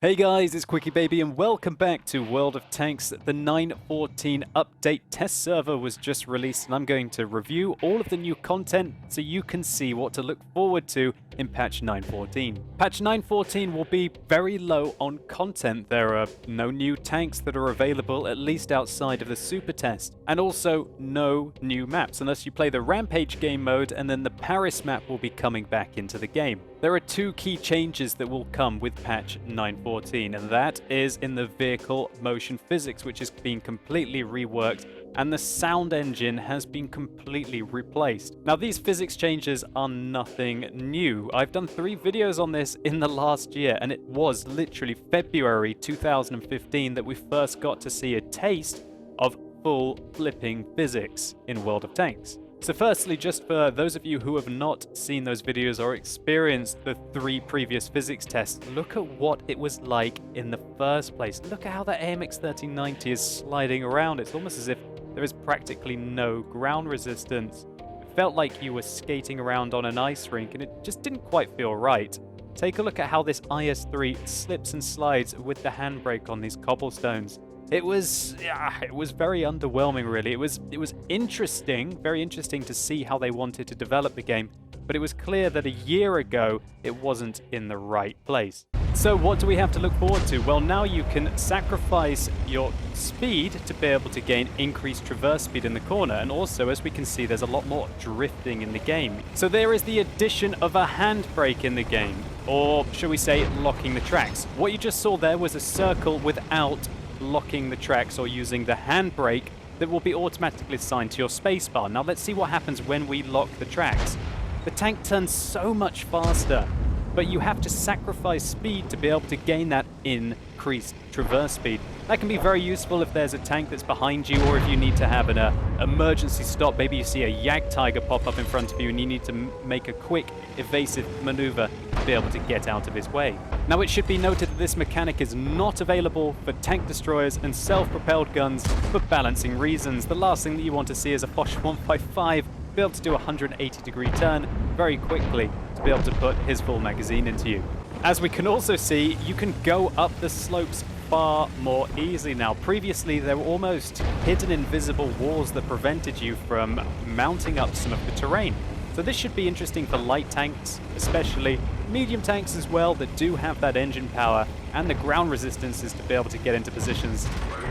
Hey guys, it's Quickie Baby and welcome back to World of Tanks. The 9.14 update test server was just released and I'm going to review all of the new content so you can see what to look forward to in patch 9.14. Patch 9.14 will be very low on content. There are no new tanks that are available, at least outside of the super test, and also no new maps unless you play the Rampage game mode, and then the Paris map will be coming back into the game. There are two key changes that will come with patch 9.14, and that is in the vehicle motion physics, which is being completely reworked, and the sound engine has been completely replaced. Now, these physics changes are nothing new. I've done 3 videos on this in the last year, and it was literally February 2015 that we first got to see a taste of full flipping physics in World of Tanks. So firstly, just for those of you who have not seen those videos or experienced the 3 previous physics tests, look at what it was like in the first place. Look at how the AMX 1390 is sliding around. It's almost as if there is practically no ground resistance. It felt like you were skating around on an ice rink and it just didn't quite feel right. Take a look at how this IS-3 slips and slides with the handbrake on these cobblestones. It was very underwhelming, really. It was interesting, very interesting to see how they wanted to develop the game, but it was clear that a year ago it wasn't in the right place. So what do we have to look forward to? Well, now you can sacrifice your speed to be able to gain increased traverse speed in the corner, and also, as we can see, there's a lot more drifting in the game. So there is the addition of a handbrake in the game, or shall we say locking the tracks. What you just saw there was a circle without locking the tracks or using the handbrake that will be automatically assigned to your spacebar. Now let's see what happens when we lock the tracks. The tank turns so much faster, but you have to sacrifice speed to be able to gain that increased traverse speed. That can be very useful if there's a tank that's behind you, or if you need to have an emergency stop. Maybe you see a Jagdtiger pop up in front of you and you need to make a quick evasive maneuver to be able to get out of his way. Now, it should be noted that this mechanic is not available for tank destroyers and self-propelled guns for balancing reasons. The last thing that you want to see is a Foch 155 be able to do a 180-degree turn very quickly to be able to put his full magazine into you. As we can also see, you can go up the slopes far more easily now. Previously, there were almost hidden invisible walls that prevented you from mounting up some of the terrain. So this should be interesting for light tanks, especially medium tanks as well, that do have that engine power and the ground resistances to be able to get into positions.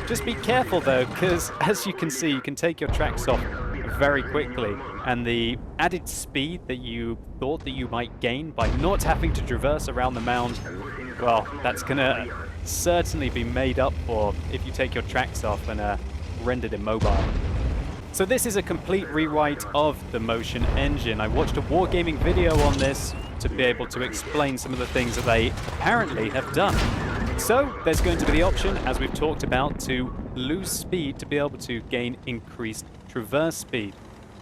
Just be careful though, because as you can see, you can take your tracks off very quickly, and the added speed that you thought that you might gain by not having to traverse around the mound, well, that's gonna certainly be made up for if you take your tracks off and rendered immobile. So this is a complete rewrite of the motion engine. I watched a wargaming video on this to be able to explain some of the things that they apparently have done. So there's going to be the option, as we've talked about, to lose speed to be able to gain increased traverse speed.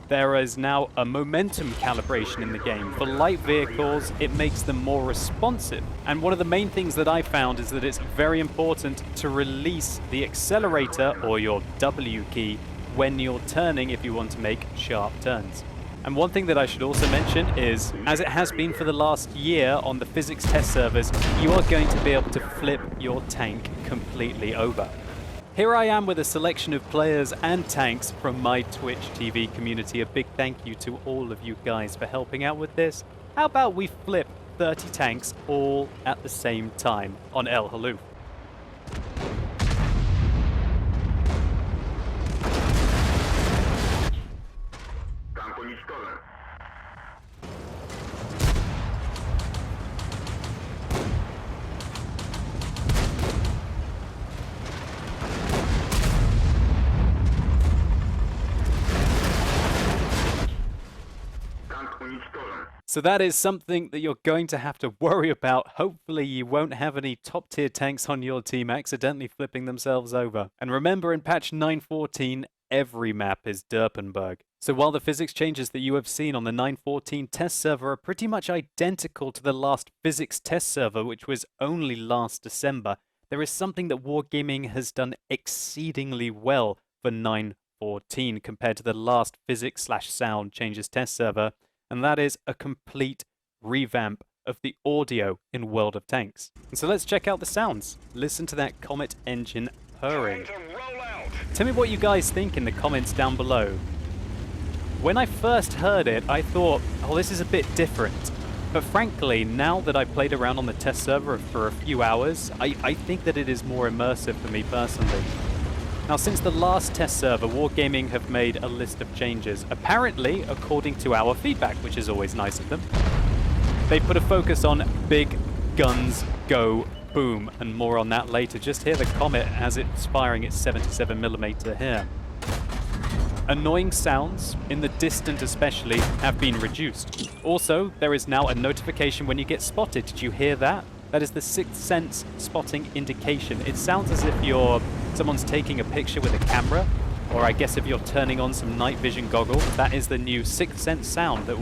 There is now a momentum calibration in the game. For light vehicles, it makes them more responsive. And one of the main things that I found is that it's very important to release the accelerator, or your W key, when you're turning if you want to make sharp turns. And one thing that I should also mention is, as it has been for the last year on the physics test servers, you are going to be able to flip your tank completely over. Here I am with a selection of players and tanks from my Twitch TV community. A big thank you to all of you guys for helping out with this. How about we flip 30 tanks all at the same time on El Haluf? So that is something that you're going to have to worry about. Hopefully you won't have any top tier tanks on your team accidentally flipping themselves over. And remember, in patch 9.14, every map is Derpenberg. So while the physics changes that you have seen on the 9.14 test server are pretty much identical to the last physics test server, which was only last December, there is something that Wargaming has done exceedingly well for 9.14 compared to the last physics/sound changes test server, and that is a complete revamp of the audio in World of Tanks. And so let's check out the sounds. Listen to that Comet engine purring. Tell me what you guys think in the comments down below. When I first heard it, I thought, oh, this is a bit different. But frankly, now that I've played around on the test server for a few hours, I think that it is more immersive for me personally. Now, since the last test server, Wargaming have made a list of changes, apparently according to our feedback, which is always nice of them. They put a focus on big guns go boom, and more on that later. Just hear the Comet as it's firing its 77mm here. Annoying sounds, in the distant especially, have been reduced. Also, there is now a notification when you get spotted. Did you hear that? That is the Sixth Sense spotting indication. It sounds as if someone's taking a picture with a camera, or I guess if you're turning on some night vision goggles. That is the new Sixth Sense sound that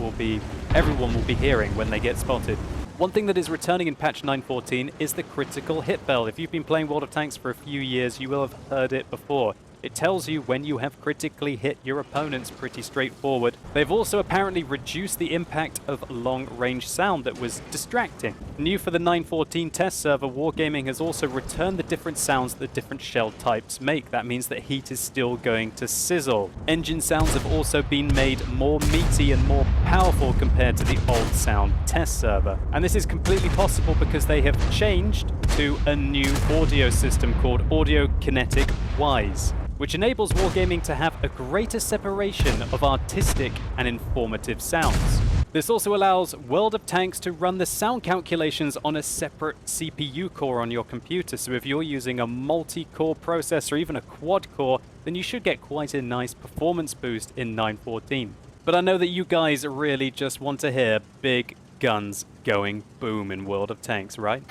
everyone will be hearing when they get spotted. One thing that is returning in patch 9.14 is the critical hit bell. If you've been playing World of Tanks for a few years, you will have heard it before. It tells you when you have critically hit your opponents, pretty straightforward. They've also apparently reduced the impact of long-range sound that was distracting. New for the 9.14 test server, Wargaming has also returned the different sounds that the different shell types make. That means that heat is still going to sizzle. Engine sounds have also been made more meaty and more powerful compared to the old sound test server. And this is completely possible because they have changed to a new audio system called Audio Kinetic Wise, which enables Wargaming to have a greater separation of artistic and informative sounds. This also allows World of Tanks to run the sound calculations on a separate CPU core on your computer, so if you're using a multi-core processor or even a quad-core, then you should get quite a nice performance boost in 9.14. But I know that you guys really just want to hear big guns going boom in World of Tanks, right?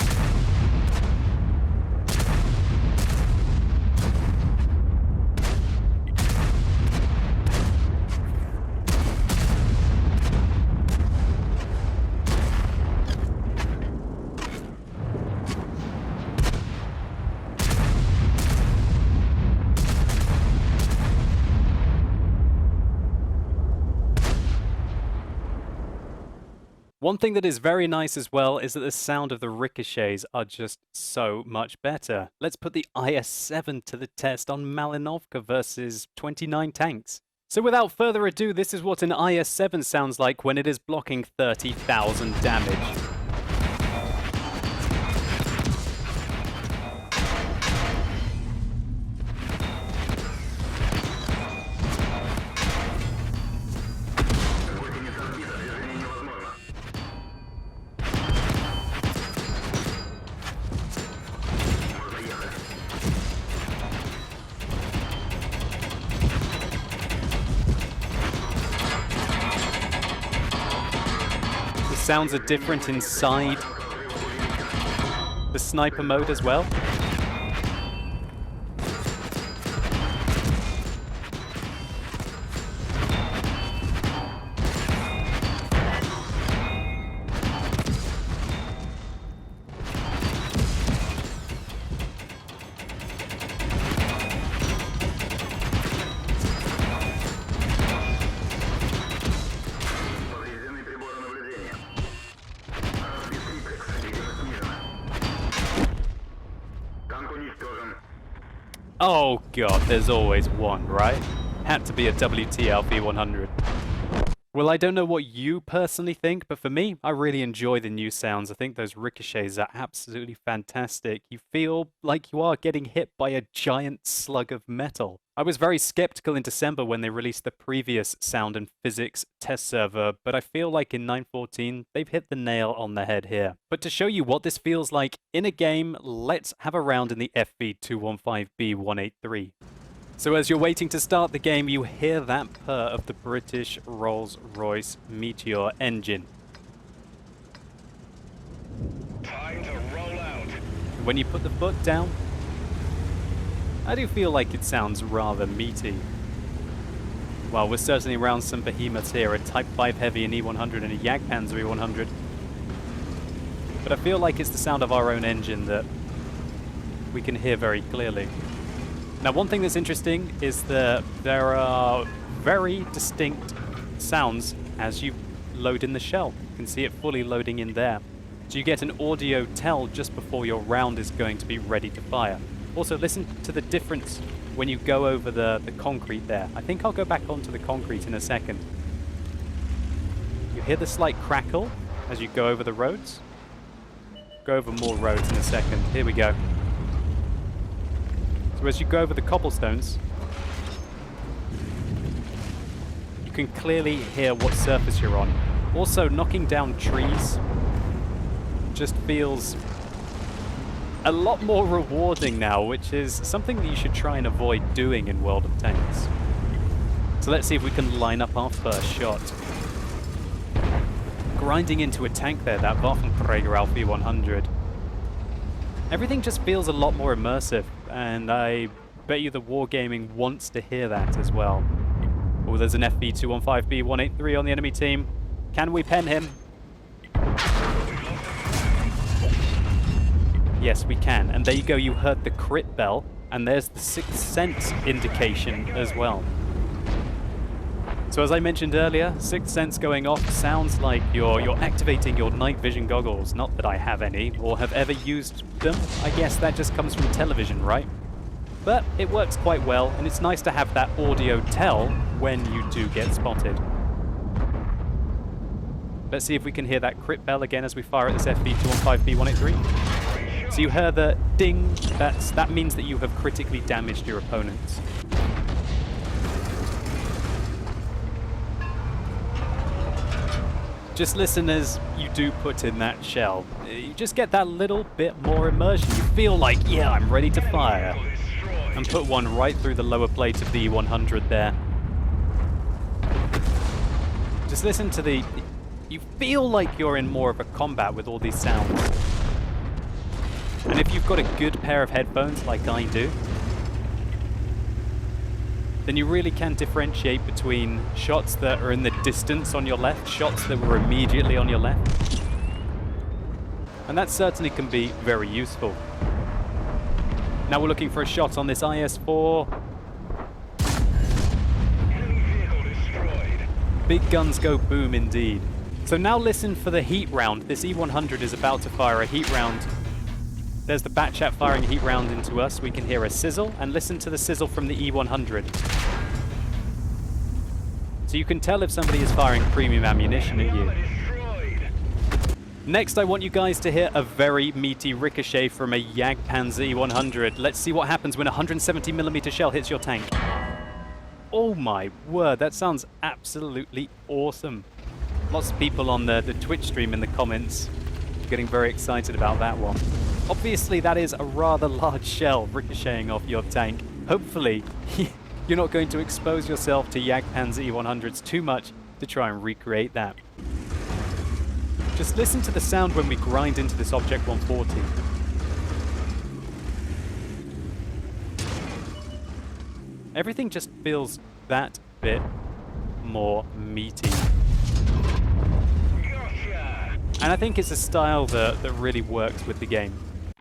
One thing that is very nice as well is that the sound of the ricochets are just so much better. Let's put the IS-7 to the test on Malinovka versus 29 tanks. So without further ado, this is what an IS-7 sounds like when it is blocking 30,000 damage. Sounds are different inside the sniper mode as well. Oh god, there's always one, right? Had to be a WTL V100. Well, I don't know what you personally think, but for me, I really enjoy the new sounds. I think those ricochets are absolutely fantastic. You feel like you are getting hit by a giant slug of metal. I was very skeptical in December when they released the previous sound and physics test server, but I feel like in 9.14, they've hit the nail on the head here. But to show you what this feels like in a game, let's have a round in the FV215B183. So as you're waiting to start the game, you hear that purr of the British Rolls-Royce Meteor engine. Time to roll out. When you put the foot down, I do feel like it sounds rather meaty. Well, we're certainly around some behemoths here, a Type 5 Heavy, an E100 and a Jagdpanzer E100. But I feel like it's the sound of our own engine that we can hear very clearly. Now, one thing that's interesting is that there are very distinct sounds as you load in the shell. You can see it fully loading in there. So you get an audio tell just before your round is going to be ready to fire. Also, listen to the difference when you go over the concrete there. I think I'll go back onto the concrete in a second. You hear the slight crackle as you go over the roads. Go over more roads in a second. Here we go. So as you go over the cobblestones, you can clearly hear what surface you're on. Also, knocking down trees just feels a lot more rewarding now, which is something that you should try and avoid doing in World of Tanks. So let's see if we can line up our first shot. Grinding into a tank there, that Waffenträger Auf E100. Everything just feels a lot more immersive, and I bet you the Wargaming wants to hear that as well. Oh, there's an FV215B183 on the enemy team. Can we pen him? Yes, we can. And there you go, you heard the crit bell, and there's the Sixth Sense indication as well. So as I mentioned earlier, Sixth Sense going off sounds like you're activating your night vision goggles. Not that I have any, or have ever used them. I guess that just comes from television, right? But it works quite well, and it's nice to have that audio tell when you do get spotted. Let's see if we can hear that crit bell again as we fire at this FV215B183. So you hear the ding, that means that you have critically damaged your opponents. Just listen as you do put in that shell. You just get that little bit more immersion. You feel like, yeah, I'm ready to fire. And put one right through the lower plate of the E100 there. Just listen to the... You feel like you're in more of a combat with all these sounds. And if you've got a good pair of headphones like I do, then you really can differentiate between shots that are in the distance on your left, shots that were immediately on your left. And that certainly can be very useful. Now we're looking for a shot on this IS-4. Big guns go boom indeed. So now listen for the heat round. This E100 is about to fire a heat round. There's the Batchat firing a heat round into us. We can hear a sizzle, and listen to the sizzle from the E100. So you can tell if somebody is firing premium ammunition at you. Next, I want you guys to hear a very meaty ricochet from a Jagdpanzer E100. Let's see what happens when a 170mm shell hits your tank. Oh my word, that sounds absolutely awesome. Lots of people on the Twitch stream in the comments getting very excited about that one. Obviously, that is a rather large shell ricocheting off your tank. Hopefully, you're not going to expose yourself to Jagdpanzer E100s too much to try and recreate that. Just listen to the sound when we grind into this Object 140. Everything just feels that bit more meaty. And I think it's a style that really works with the game.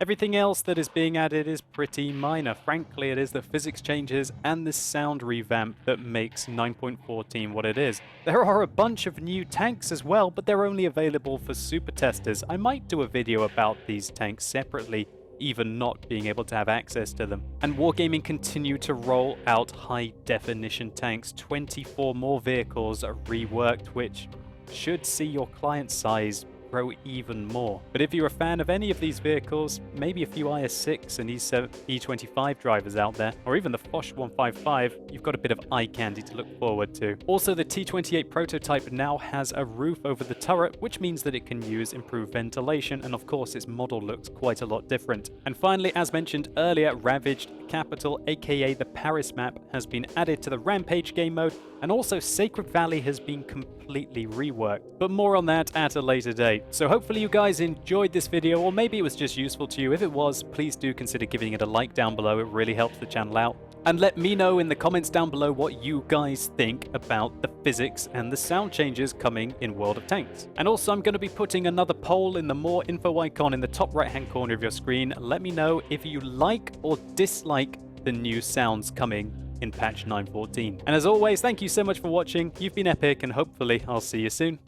Everything else that is being added is pretty minor. Frankly, it is the physics changes and the sound revamp that makes 9.14 what it is. There are a bunch of new tanks as well, but they're only available for super testers. I might do a video about these tanks separately, even not being able to have access to them. And Wargaming continue to roll out high-definition tanks. 24 more vehicles are reworked, which should see your client size grow even more. But if you're a fan of any of these vehicles, maybe a few IS-6 and E25 drivers out there, or even the Foch 155, you've got a bit of eye candy to look forward to. Also, the T28 prototype now has a roof over the turret, which means that it can use improved ventilation, and of course its model looks quite a lot different. And finally, as mentioned earlier, Ravaged Capital, aka the Paris map, has been added to the Rampage game mode, and also Sacred Valley has been completely reworked. But more on that at a later date. So hopefully you guys enjoyed this video, or maybe it was just useful to you. If it was, please do consider giving it a like down below. It really helps the channel out. And let me know in the comments down below what you guys think about the physics and the sound changes coming in World of Tanks. And also, I'm going to be putting another poll in the more info icon in the top right hand corner of your screen. Let me know if you like or dislike the new sounds coming in patch 9.14. And as always, thank you so much for watching. You've been epic, and hopefully I'll see you soon.